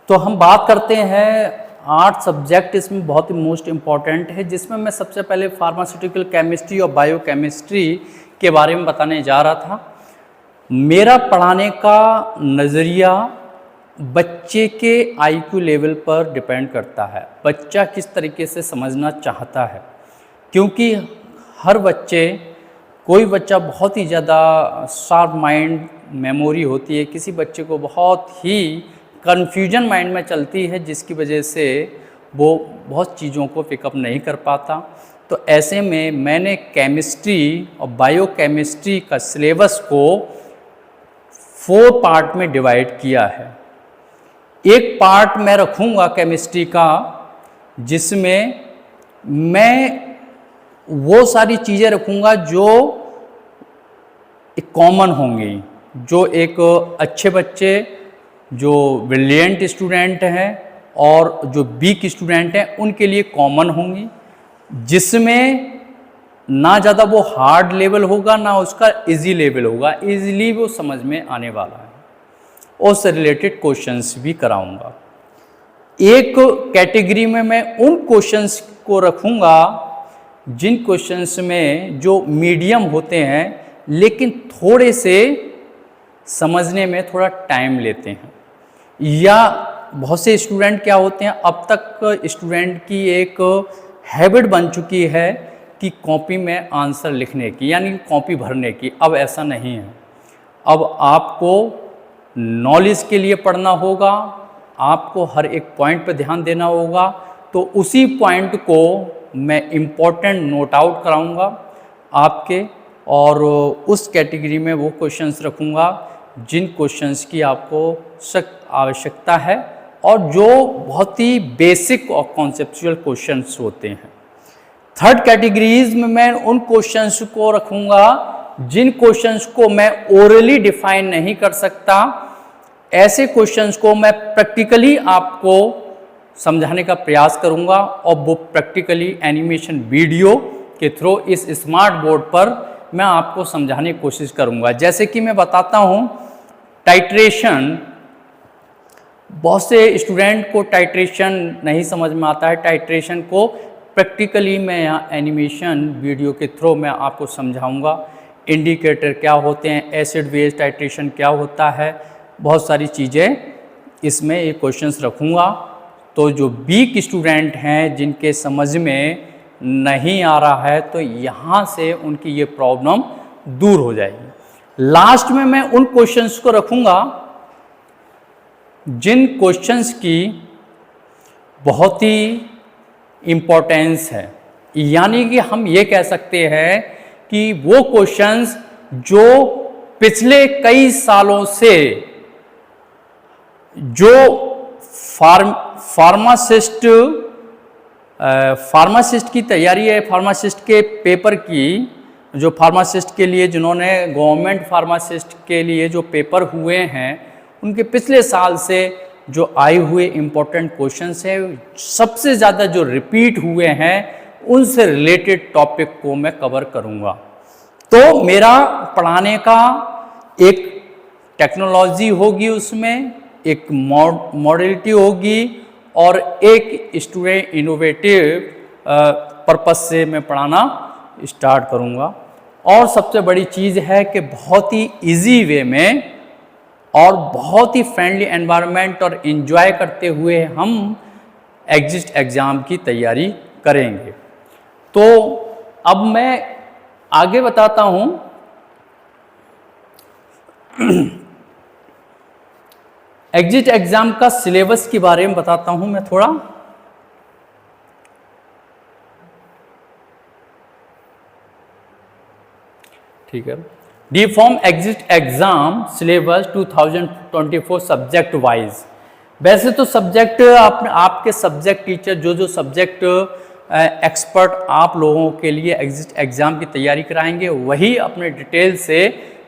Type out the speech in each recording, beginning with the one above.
तो हम बात करते हैं 8 सब्जेक्ट इसमें बहुत ही मोस्ट इम्पॉर्टेंट है, जिसमें मैं सबसे पहले फार्मास्यूटिकल केमिस्ट्री और बायोकेमिस्ट्री के बारे में बताने जा रहा था। मेरा पढ़ाने का नज़रिया बच्चे के IQ लेवल पर डिपेंड करता है, बच्चा किस तरीके से समझना चाहता है। क्योंकि हर बच्चे, कोई बच्चा बहुत ही ज़्यादा शार्प माइंड मेमोरी होती है, किसी बच्चे को बहुत ही कन्फ्यूजन माइंड में चलती है, जिसकी वजह से वो बहुत चीज़ों को पिकअप नहीं कर पाता। तो ऐसे में मैंने केमिस्ट्री और बायोकेमिस्ट्री का सिलेबस को 4 पार्ट में डिवाइड किया है। एक पार्ट मैं रखूँगा केमिस्ट्री का, जिसमें मैं वो सारी चीज़ें रखूँगा जो एक कॉमन होंगी, जो एक अच्छे बच्चे, जो ब्रिलियंट स्टूडेंट हैं और जो वीक स्टूडेंट हैं उनके लिए कॉमन होंगी, जिसमें ना ज़्यादा वो हार्ड लेवल होगा ना उसका इजी लेवल होगा, इजीली वो समझ में आने वाला है। और उससे रिलेटेड क्वेश्चंस भी कराऊंगा। एक कैटेगरी में मैं उन क्वेश्चंस को रखूंगा जिन क्वेश्चंस में जो मीडियम होते हैं लेकिन थोड़े से समझने में थोड़ा टाइम लेते हैं, या बहुत से स्टूडेंट क्या होते हैं, अब तक स्टूडेंट की एक हैबिट बन चुकी है कि कॉपी में आंसर लिखने की, यानी कॉपी भरने की। अब ऐसा नहीं है, अब आपको नॉलेज के लिए पढ़ना होगा, आपको हर एक पॉइंट पर ध्यान देना होगा। तो उसी पॉइंट को मैं इम्पोर्टेंट नोट आउट कराऊंगा आपके, और उस कैटेगरी में वो क्वेश्चंस रखूंगा जिन क्वेश्चंस की आपको सख्त आवश्यकता है और जो बहुत ही बेसिक और कॉन्सेप्चुअल क्वेश्चंस होते हैं। थर्ड कैटेगरीज में मैं उन क्वेश्चंस को रखूंगा जिन क्वेश्चंस को मैं ओरली डिफाइन नहीं कर सकता। ऐसे क्वेश्चंस को मैं प्रैक्टिकली आपको समझाने का प्रयास करूंगा, और वो प्रैक्टिकली एनिमेशन वीडियो के थ्रू इस स्मार्ट बोर्ड पर मैं आपको समझाने की कोशिश करूंगा। जैसे कि मैं बताता हूं, टाइट्रेशन, बहुत से स्टूडेंट को टाइट्रेशन नहीं समझ में आता है। टाइट्रेशन को प्रैक्टिकली मैं यहाँ एनिमेशन वीडियो के थ्रू मैं आपको समझाऊंगा। इंडिकेटर क्या होते हैं, एसिड बेस टाइट्रेशन क्या होता है, बहुत सारी चीज़ें इसमें ये क्वेश्चंस रखूँगा। तो जो वीक स्टूडेंट हैं, जिनके समझ में नहीं आ रहा है, तो यहाँ से उनकी ये प्रॉब्लम दूर हो जाएगी। लास्ट में मैं उन क्वेश्चंस को रखूँगा जिन क्वेश्चंस की बहुत ही इम्पोर्टेंस है, यानी कि हम ये कह सकते हैं कि वो क्वेश्चंस जो पिछले कई सालों से जो फार्मासिस्ट की तैयारी है, फार्मासिस्ट के पेपर की, जो फार्मासिस्ट के लिए जिन्होंने गवर्नमेंट फार्मासिस्ट के लिए जो पेपर हुए हैं, उनके पिछले साल से जो आए हुए इम्पोर्टेंट क्वेश्चंस हैं, सबसे ज़्यादा जो रिपीट हुए हैं, उनसे रिलेटेड टॉपिक को मैं कवर करूँगा। तो मेरा पढ़ाने का एक टेक्नोलॉजी होगी, उसमें एक मॉडलिटी होगी, और एक स्टूडेंट इनोवेटिव पर्पस से मैं पढ़ाना स्टार्ट करूँगा। और सबसे बड़ी चीज़ है कि बहुत ही इजी वे में और बहुत ही फ्रेंडली एनवायरनमेंट और इन्जॉय करते हुए हम एग्जिट एग्ज़ाम की तैयारी करेंगे। तो अब मैं आगे बताता हूँ। एग्जिट एग्ज़ाम का सिलेबस के बारे में बताता हूँ मैं थोड़ा। ठीक है, D form exit exam syllabus 2024 subject wise. वैसे तो सब्जेक्ट आपके सब्जेक्ट टीचर जो सब्जेक्ट एक्सपर्ट आप लोगों के लिए एग्जिट एग्ज़ाम की तैयारी कराएंगे, वही अपने डिटेल से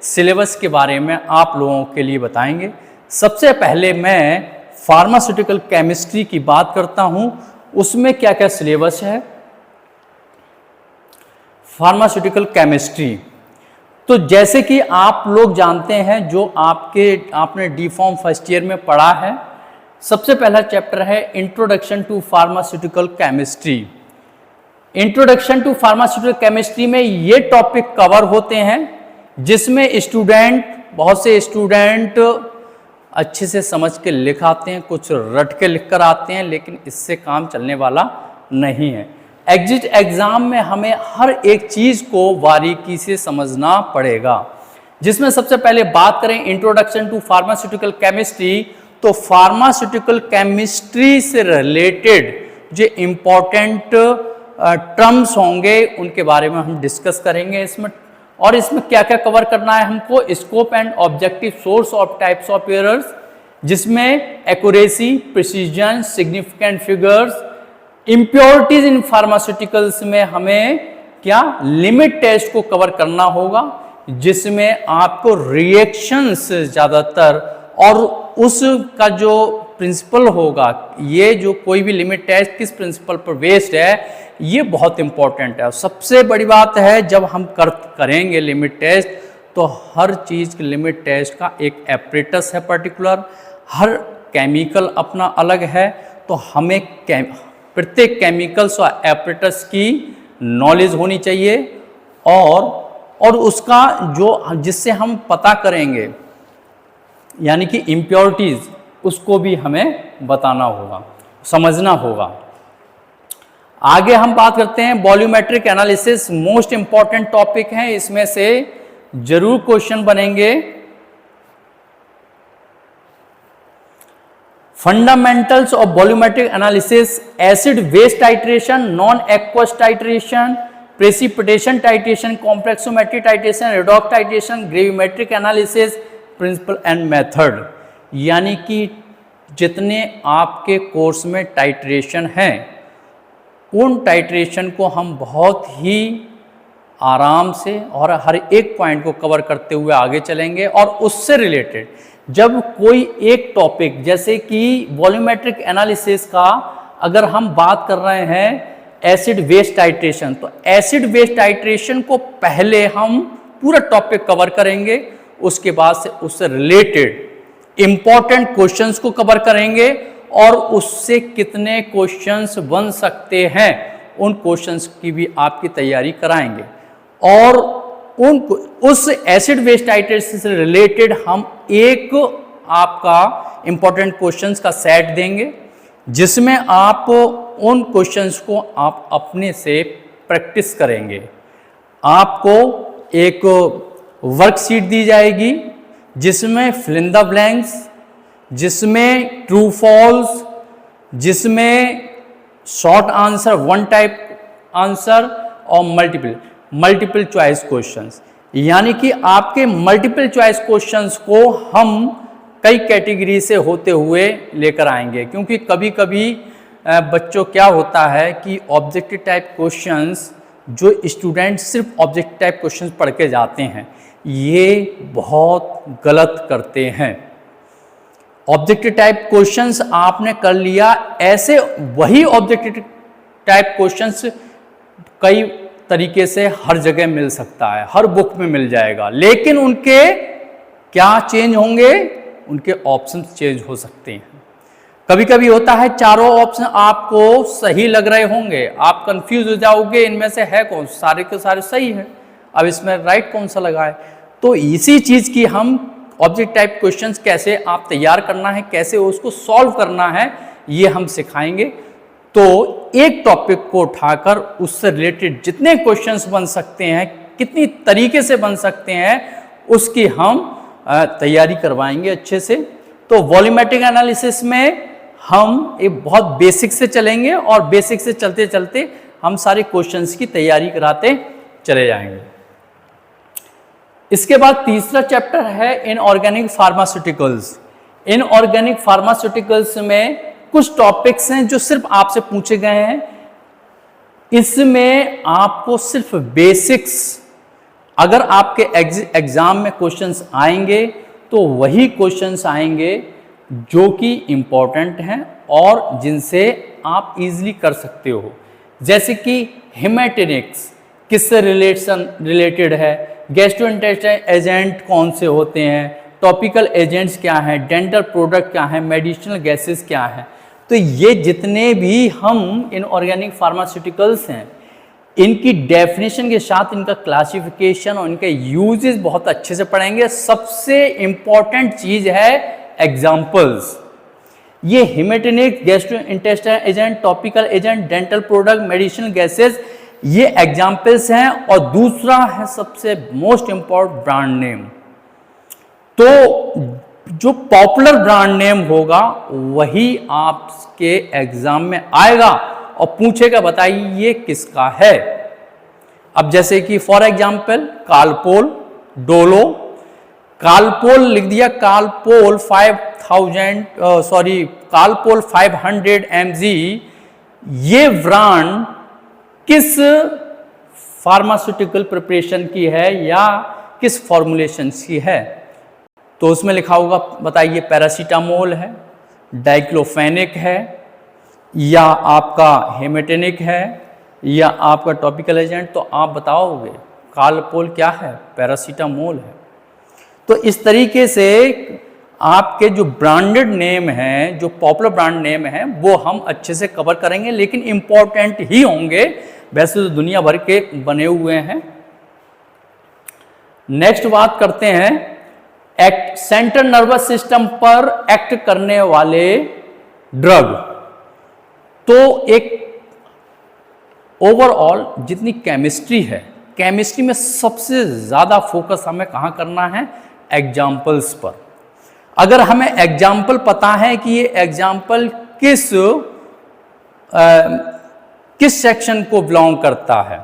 सिलेबस के बारे में आप लोगों के लिए बताएंगे। सबसे पहले मैं फार्मास्यूटिकल केमिस्ट्री की बात करता हूं, उसमें क्या क्या सिलेबस है। फार्मास्यूटिकल केमिस्ट्री, तो जैसे कि आप लोग जानते हैं, जो आपने डी फॉर्म फर्स्ट ईयर में पढ़ा है, सबसे पहला चैप्टर है introduction to pharmaceutical chemistry. Introduction to pharmaceutical chemistry में ये टॉपिक कवर होते हैं जिसमें बहुत से स्टूडेंट अच्छे से समझ के लिख आते हैं, कुछ रट के लिख कर आते हैं, लेकिन इससे काम चलने वाला नहीं है। एग्जिट एग्जाम में हमें हर एक चीज़ को बारीकी से समझना पड़ेगा। जिसमें सबसे पहले बात करें इंट्रोडक्शन टू फार्मास्यूटिकल केमिस्ट्री, तो फार्मास्यूटिकल केमिस्ट्री से रिलेटेड जो इम्पोर्टेंट टर्म्स होंगे उनके बारे में हम डिस्कस करेंगे इसमें। और इसमें क्या क्या कवर करना है हमको, scope and objective, source of types of errors, जिसमें accuracy, precision, significant figures, impurities in pharmaceuticals में हमें क्या लिमिट टेस्ट को कवर करना होगा, जिसमें आपको रिएक्शंस ज़्यादातर और उसका जो प्रिंसिपल होगा, ये जो कोई भी लिमिट टेस्ट किस प्रिंसिपल पर बेस्ड है, ये बहुत इंपॉर्टेंट है। और सबसे बड़ी बात है जब हम करेंगे लिमिट टेस्ट, तो हर चीज़ की लिमिट टेस्ट का एक एपरेटस है पर्टिकुलर, हर केमिकल अपना अलग है, तो हमें प्रत्येक केमिकल्स और एपरेटस की नॉलेज होनी चाहिए और उसका जो जिससे हम पता करेंगे यानी कि इम्प्योरिटीज़, उसको भी हमें बताना होगा, समझना होगा। आगे हम बात करते हैं volumetric analysis, most important topic है, इसमें से जरूर क्वेश्चन बनेंगे। Fundamentals of volumetric analysis, acid base titration, non aqueous titration, precipitation titration, complexometry titration, redox titration, gravimetric analysis, principle and method. यानी कि जितने आपके कोर्स में टाइट्रेशन हैं, उन टाइट्रेशन को हम बहुत ही आराम से और हर एक पॉइंट को कवर करते हुए आगे चलेंगे। और उससे रिलेटेड जब कोई एक टॉपिक, जैसे कि वॉल्यूमेट्रिक एनालिसिस का अगर हम बात कर रहे हैं एसिड बेस टाइट्रेशन, तो एसिड बेस टाइट्रेशन को पहले हम पूरा टॉपिक कवर करेंगे, उसके बाद से उससे रिलेटेड इंपॉर्टेंट क्वेश्चंस को कवर करेंगे और उससे कितने क्वेश्चंस बन सकते हैं उन क्वेश्चंस की भी आपकी तैयारी कराएंगे। और उस एसिड बेस टाइट्रेशन से रिलेटेड हम एक आपका इंपॉर्टेंट क्वेश्चंस का सेट देंगे, जिसमें आप उन क्वेश्चंस को आप अपने से प्रैक्टिस करेंगे। आपको एक वर्कशीट दी जाएगी जिसमें फिल इन द ब्लैंक्स, जिसमें ट्रू फॉल्स, जिसमें short answer, one type answer और मल्टीपल चॉइस क्वेश्चंस। यानी कि आपके मल्टीपल चॉइस क्वेश्चंस को हम कई कैटेगरी से होते हुए लेकर आएंगे, क्योंकि कभी कभी बच्चों क्या होता है कि ऑब्जेक्टिव टाइप क्वेश्चंस, जो स्टूडेंट सिर्फ ऑब्जेक्टिव टाइप क्वेश्चंस पढ़ के जाते हैं, ये बहुत गलत करते हैं। ऑब्जेक्टिव टाइप क्वेश्चंस आपने कर लिया, ऐसे वही ऑब्जेक्टिव टाइप क्वेश्चंस कई तरीके से हर जगह मिल सकता है, हर बुक में मिल जाएगा, लेकिन उनके क्या चेंज होंगे, उनके ऑप्शंस चेंज हो सकते हैं। कभी कभी होता है चारों ऑप्शन आपको सही लग रहे होंगे, आप कंफ्यूज हो जाओगे इनमें से है कौन, सारे के सारे सही है, अब इसमें राइट कौन सा लगा है। तो इसी चीज़ की हम ऑब्जेक्ट टाइप क्वेश्चंस कैसे आप तैयार करना है, कैसे उसको सॉल्व करना है, ये हम सिखाएंगे। तो एक टॉपिक को उठाकर उससे रिलेटेड जितने क्वेश्चंस बन सकते हैं, कितनी तरीके से बन सकते हैं, उसकी हम तैयारी करवाएंगे अच्छे से। तो वॉल्यूमेट्रिक एनालिसिस में हम एक बहुत बेसिक से चलेंगे और बेसिक से चलते चलते हम सारे क्वेश्चंस की तैयारी कराते चले जाएंगे। इसके बाद तीसरा चैप्टर है इनऑर्गेनिक फार्मास्यूटिकल्स। इनऑर्गेनिक फार्मास्यूटिकल्स में कुछ टॉपिक्स हैं जो सिर्फ आपसे पूछे गए हैं। इसमें आपको सिर्फ बेसिक्स, अगर आपके एग्जाम में क्वेश्चंस आएंगे तो वही क्वेश्चंस आएंगे जो कि इम्पोर्टेंट हैं और जिनसे आप इजीली कर सकते हो। जैसे कि हेमेटेनिक्स किससे रिलेटेड है, गैस्ट्रोइंटेस्टाइनल एजेंट कौन से होते हैं, टॉपिकल एजेंट्स क्या हैं, डेंटल प्रोडक्ट क्या हैं, मेडिसिनल गैसेस क्या हैं। तो ये जितने भी हम इनऑर्गेनिक फार्मास्यूटिकल्स हैं, इनकी डेफिनेशन के साथ इनका क्लासिफिकेशन और इनके यूजेस बहुत अच्छे से पढ़ेंगे। सबसे इंपॉर्टेंट चीज है एग्जाम्पल्स। ये haematinic, gastrointestinal agent, topical agent, dental product, medicinal gases, ये एग्जाम्पल्स हैं। और दूसरा है सबसे मोस्ट इंपॉर्टेंट ब्रांड नेम। तो जो पॉपुलर ब्रांड नेम होगा वही आपके एग्जाम में आएगा और पूछेगा बताइए ये किसका है। अब जैसे कि for example Calpol, Dolo, Calpol लिख दिया, कालपोल 500 mg, ये ब्रांड किस फार्मास्यूटिकल प्रिपरेशन की है या किस फॉर्मुलेशन की है। तो उसमें लिखा होगा बताइए पैरासीटामोल है, डाइक्लोफेनिक है, या आपका हेमेटेनिक है, या आपका टॉपिकल एजेंट। तो आप बताओगे कालपोल क्या है, पैरासीटामोल है। तो इस तरीके से आपके जो ब्रांडेड नेम हैं, जो पॉपुलर ब्रांड नेम हैं, वो हम अच्छे से कवर करेंगे, लेकिन इंपॉर्टेंट ही होंगे। वैसे तो दुनिया भर के बने हुए हैं। नेक्स्ट बात करते हैं सेंट्रल नर्वस सिस्टम पर एक्ट करने वाले ड्रग। तो एक ओवरऑल जितनी केमिस्ट्री है, केमिस्ट्री में सबसे ज़्यादा फोकस हमें कहाँ करना है, एग्जाम्पल्स पर। अगर हमें एग्जाम्पल पता है कि ये एग्जाम्पल किस सेक्शन को बिलोंग करता है,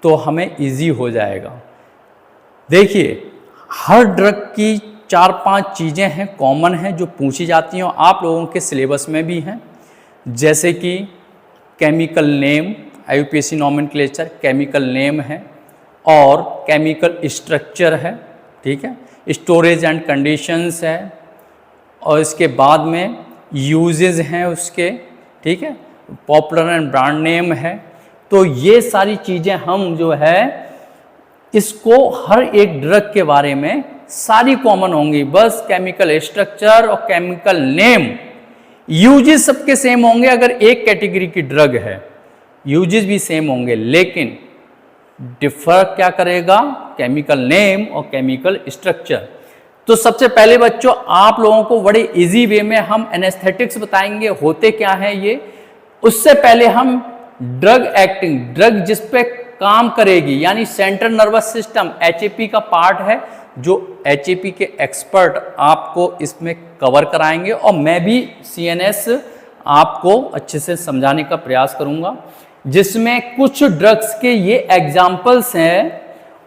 तो हमें इजी हो जाएगा। देखिए हर ड्रग की 4-5 चीज़ें हैं, कॉमन हैं, जो पूछी जाती हैं और आप लोगों के सिलेबस में भी हैं। जैसे कि chemical name, IUPAC nomenclature, chemical name है और केमिकल स्ट्रक्चर है, ठीक है, स्टोरेज एंड कंडीशंस है, और इसके बाद में यूजेस हैं उसके, ठीक है, पॉपुलर एंड ब्रांड नेम है। तो ये सारी चीज़ें हम जो है इसको हर एक ड्रग के बारे में सारी कॉमन होंगी। बस केमिकल स्ट्रक्चर और केमिकल नेम, यूजेस सबके सेम होंगे। अगर एक कैटेगरी की ड्रग है यूजेस भी सेम होंगे, लेकिन डिफर क्या करेगा, केमिकल नेम और केमिकल स्ट्रक्चर। तो सबसे पहले बच्चों आप लोगों को बड़े इजी वे में हम एनेस्थेटिक्स बताएंगे, होते क्या है ये। उससे पहले हम ड्रग एक्टिंग, ड्रग जिस पे काम करेगी, यानी सेंट्रल नर्वस सिस्टम HAP का पार्ट है, जो HAP के एक्सपर्ट आपको इसमें कवर कराएंगे, और मैं भी CNS आपको अच्छे से समझाने का प्रयास करूंगा, जिसमें कुछ ड्रग्स के ये एग्जाम्पल्स हैं।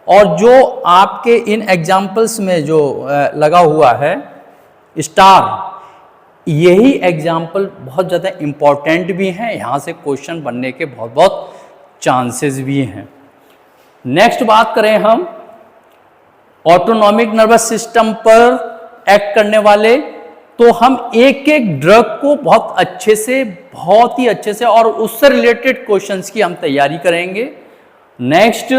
और जो आपके इन एग्जाम्पल्स में जो लगा हुआ है स्टार, यही एग्जाम्पल बहुत ज़्यादा इम्पॉर्टेंट भी हैं, यहाँ से क्वेश्चन बनने के बहुत बहुत चांसेस भी हैं। नेक्स्ट बात करें हम ऑटोनॉमिक नर्वस सिस्टम पर एक्ट करने वाले, तो हम एक एक ड्रग को बहुत अच्छे से, बहुत ही अच्छे से, और उससे रिलेटेड क्वेश्चंस की हम तैयारी करेंगे। Next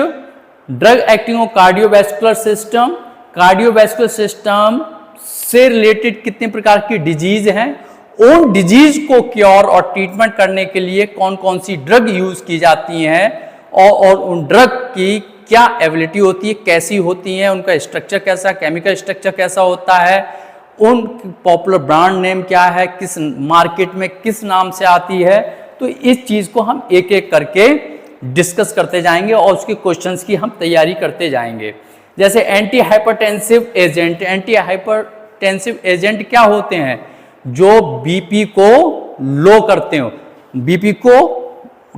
drug acting on cardiovascular system, cardiovascular system से रिलेटेड कितने प्रकार की डिजीज हैं, उन डिजीज को क्योर और ट्रीटमेंट करने के लिए कौन कौन सी ड्रग यूज की जाती हैं, और उन ड्रग की क्या एबिलिटी होती है, कैसी होती हैं, उनका स्ट्रक्चर कैसा, केमिकल स्ट्रक्चर कैसा होता है, उन पॉपुलर ब्रांड नेम क्या है, किस मार्केट में किस नाम से आती है। तो इस चीज़ को हम एक एक करके डिस्कस करते जाएंगे और उसके क्वेश्चंस की हम तैयारी करते जाएंगे। जैसे anti hypertensive agent, anti hypertensive agent क्या होते हैं, जो बीपी को लो करते हो, बीपी को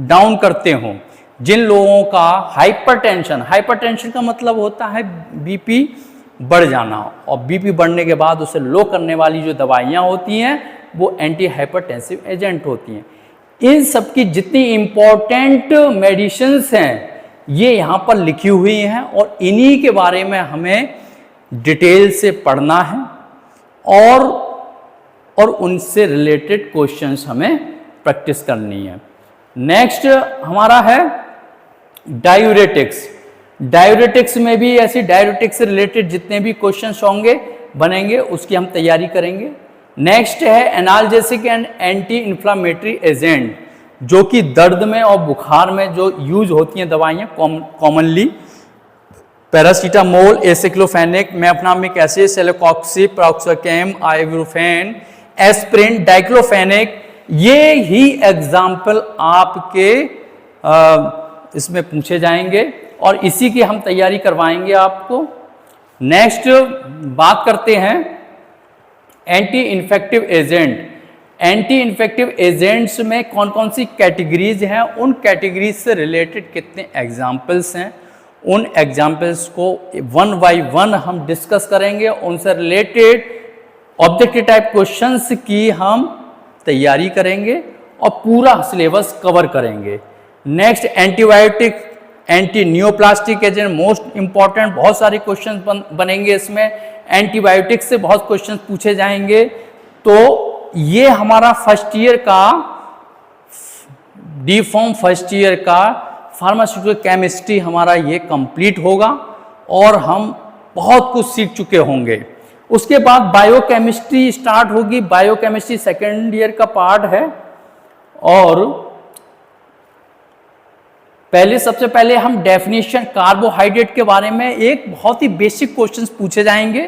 डाउन करते हो। जिन लोगों का हाइपरटेंशन, हाइपरटेंशन का मतलब होता है बीपी बढ़ जाना, और बीपी बढ़ने के बाद उसे लो करने वाली जो दवाइयाँ होती हैं वो एंटी हाइपरटेंसिव एजेंट होती हैं। इन सब की जितनी इम्पोर्टेंट मेडिसिन्स हैं ये यहाँ पर लिखी हुई हैं, और इन्हीं के बारे में हमें डिटेल से पढ़ना है, और उनसे रिलेटेड क्वेश्चंस हमें प्रैक्टिस करनी है। नेक्स्ट हमारा है डायूरेटिक्स। डायूरेटिक्स में भी ऐसी डायूरेटिक्स से रिलेटेड जितने भी क्वेश्चंस होंगे बनेंगे उसकी हम तैयारी करेंगे। नेक्स्ट है analgesic and anti inflammatory agent, जो कि दर्द में और बुखार में जो यूज होती हैं दवाइयाँ commonly, paracetamol, aceclofenac, mefenamic acid, celecoxib, piroxicam, ibuprofen, aspirin, diclofenac, ये ही एग्जाम्पल आपके इसमें पूछे जाएंगे और इसी की हम तैयारी करवाएंगे आपको। नेक्स्ट बात करते हैं anti infective agent. Anti infective agents में कौन कौन सी कैटेगरीज हैं, उन कैटेगरीज से रिलेटेड कितने एग्जाम्पल्स हैं, उन एग्जाम्पल्स को वन बाय वन हम डिस्कस करेंगे। उनसे रिलेटेड ऑब्जेक्टिव टाइप क्वेश्चंस की हम तैयारी करेंगे और पूरा सिलेबस कवर करेंगे। Next antibiotic, anti neoplastic agent, most important, बहुत सारे क्वेश्चन बनेंगे इसमें। एंटीबायोटिक से बहुत क्वेश्चन पूछे जाएंगे। तो ये हमारा फर्स्ट ईयर का डी फॉर्म फर्स्ट ईयर का फार्मास्यूटिकल केमिस्ट्री हमारा ये कंप्लीट होगा और हम बहुत कुछ सीख चुके होंगे। उसके बाद बायोकेमिस्ट्री स्टार्ट होगी। बायोकेमिस्ट्री सेकेंड ईयर का पार्ट है और सबसे पहले हम डेफिनेशन कार्बोहाइड्रेट के बारे में एक बहुत ही बेसिक क्वेश्चंस पूछे जाएंगे।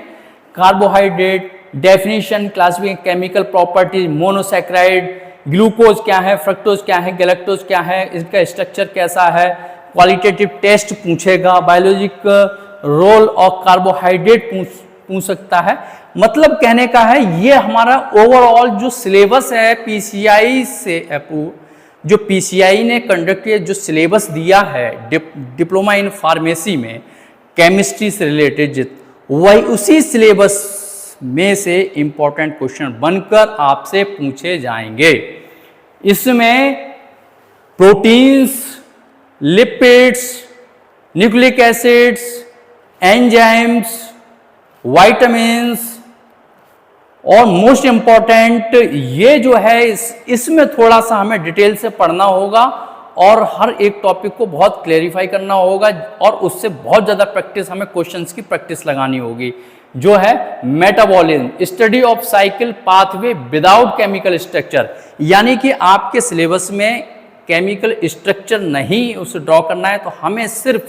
Carbohydrate definition, classification, chemical properties, monosaccharide, glucose क्या है, फ्रक्टोज क्या है, गैलेक्टोज क्या है, इसका स्ट्रक्चर कैसा है, क्वालिटेटिव टेस्ट पूछेगा, बायोलॉजिक रोल ऑफ कार्बोहाइड्रेट पूछ सकता है। मतलब कहने का है ये हमारा ओवरऑल जो सिलेबस है पीसीआई से जो पीसीआई ने कंडक्ट किया, जो सिलेबस दिया है डिप्लोमा इन फार्मेसी में केमिस्ट्री से रिलेटेड, वही उसी सिलेबस में से इंपॉर्टेंट क्वेश्चन बनकर आपसे पूछे जाएंगे। इसमें proteins, lipids, nucleic acids, enzymes, vitamins और मोस्ट इंपॉर्टेंट ये जो है इसमें थोड़ा सा हमें डिटेल से पढ़ना होगा और हर एक टॉपिक को बहुत क्लेरिफाई करना होगा और उससे बहुत ज़्यादा प्रैक्टिस, हमें क्वेश्चंस की प्रैक्टिस लगानी होगी। जो है metabolism, study of cycle pathway without chemical structure, यानी कि आपके सिलेबस में केमिकल स्ट्रक्चर नहीं उसे ड्रॉ करना है, तो हमें सिर्फ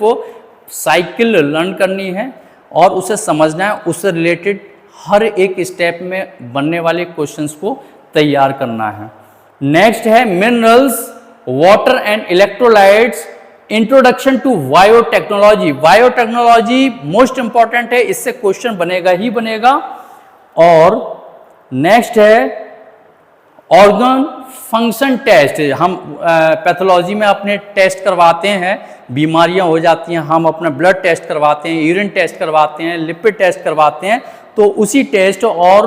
साइकिल लर्न करनी है और उसे समझना है, उससे रिलेटेड हर एक स्टेप में बनने वाले क्वेश्चंस को तैयार करना है। नेक्स्ट है minerals, water and electrolytes, introduction to biotechnology. Biotechnology most important है, इससे क्वेश्चन बनेगा ही बनेगा। और नेक्स्ट है ऑर्गन फंक्शन टेस्ट। हम पैथोलॉजी में अपने टेस्ट करवाते हैं, बीमारियां हो जाती हैं, हम अपना ब्लड टेस्ट करवाते हैं, यूरिन टेस्ट करवाते हैं, लिपिड टेस्ट करवाते हैं, तो उसी टेस्ट और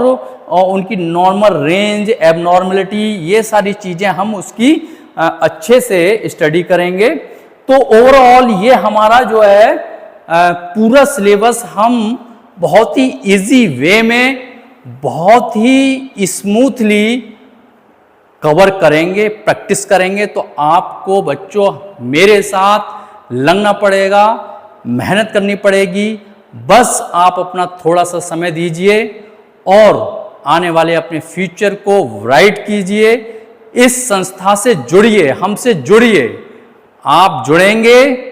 उनकी नॉर्मल रेंज, एबनॉर्मलिटी, ये सारी चीज़ें हम उसकी अच्छे से स्टडी करेंगे। तो ओवरऑल ये हमारा जो है पूरा सिलेबस हम बहुत ही इजी वे में, बहुत ही स्मूथली कवर करेंगे, प्रैक्टिस करेंगे। तो आपको बच्चों मेरे साथ लगना पड़ेगा, मेहनत करनी पड़ेगी। बस आप अपना थोड़ा सा समय दीजिए और आने वाले अपने फ्यूचर को ब्राइट कीजिए। इस संस्था से जुड़िए, हमसे जुड़िए। आप जुड़ेंगे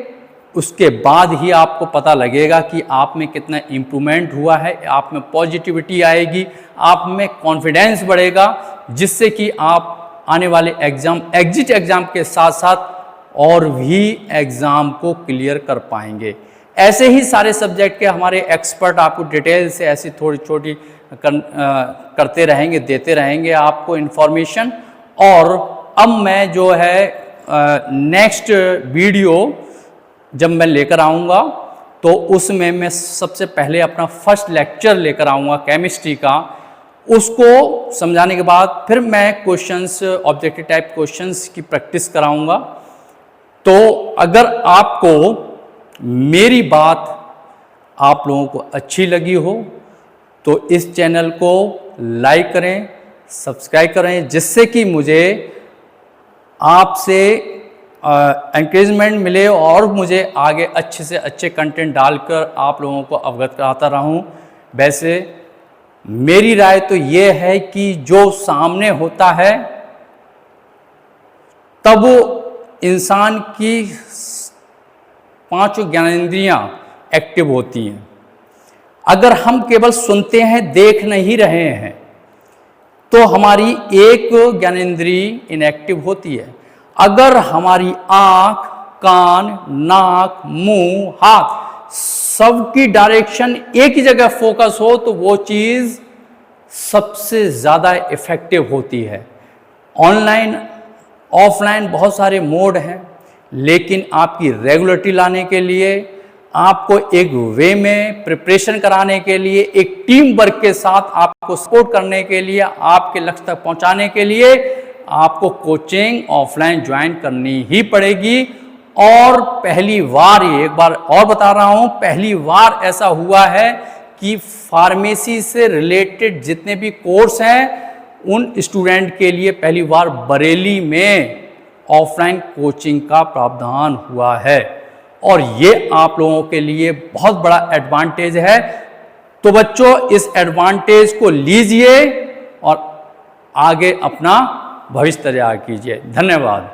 उसके बाद ही आपको पता लगेगा कि आप में कितना इम्प्रूवमेंट हुआ है, आप में पॉजिटिविटी आएगी, आप में कॉन्फिडेंस बढ़ेगा, जिससे कि आप आने वाले एग्ज़ाम, एग्जिट एग्ज़ाम के साथ साथ और भी एग्ज़ाम को क्लियर कर पाएंगे। ऐसे ही सारे सब्जेक्ट के हमारे एक्सपर्ट आपको डिटेल से ऐसी थोड़ी छोटी करते रहेंगे, देते रहेंगे आपको इन्फॉर्मेशन। और अब मैं जो है नेक्स्ट वीडियो जब मैं लेकर आऊँगा तो उसमें मैं सबसे पहले अपना फर्स्ट लेक्चर लेकर आऊँगा केमिस्ट्री का। उसको समझाने के बाद फिर मैं क्वेश्चंस, ऑब्जेक्टिव टाइप क्वेश्चंस की प्रैक्टिस कराऊँगा। तो अगर आपको मेरी बात आप लोगों को अच्छी लगी हो तो इस चैनल को लाइक करें, सब्सक्राइब करें, जिससे कि मुझे आपसे एंकरेजमेंट मिले और मुझे आगे अच्छे से अच्छे कंटेंट डालकर आप लोगों को अवगत कराता रहूं। वैसे मेरी राय तो ये है कि जो सामने होता है तब इंसान की पांचों ज्ञानेंद्रियां एक्टिव होती हैं। अगर हम केवल सुनते हैं, देख नहीं रहे हैं, तो हमारी एक ज्ञानेंद्री इनएक्टिव होती है। अगर हमारी आँख, कान, नाक, मुंह, हाथ सबकी डायरेक्शन एक ही जगह फोकस हो तो वो चीज़ सबसे ज़्यादा इफ़ेक्टिव होती है। ऑनलाइन, ऑफलाइन बहुत सारे मोड हैं, लेकिन आपकी रेगुलरिटी लाने के लिए, आपको एक वे में प्रिपरेशन कराने के लिए, एक टीम वर्क के साथ आपको सपोर्ट करने के लिए, आपके लक्ष्य तक पहुंचाने के लिए आपको कोचिंग ऑफलाइन ज्वाइन करनी ही पड़ेगी। और पहली बार, ये एक बार और बता रहा हूं, पहली बार ऐसा हुआ है कि फार्मेसी से रिलेटेड जितने भी कोर्स हैं उन स्टूडेंट के लिए पहली बार बरेली में ऑफलाइन कोचिंग का प्रावधान हुआ है और ये आप लोगों के लिए बहुत बड़ा एडवांटेज है। तो बच्चों, इस एडवांटेज को लीजिए और आगे अपना भविष्य तैयार कीजिए। धन्यवाद।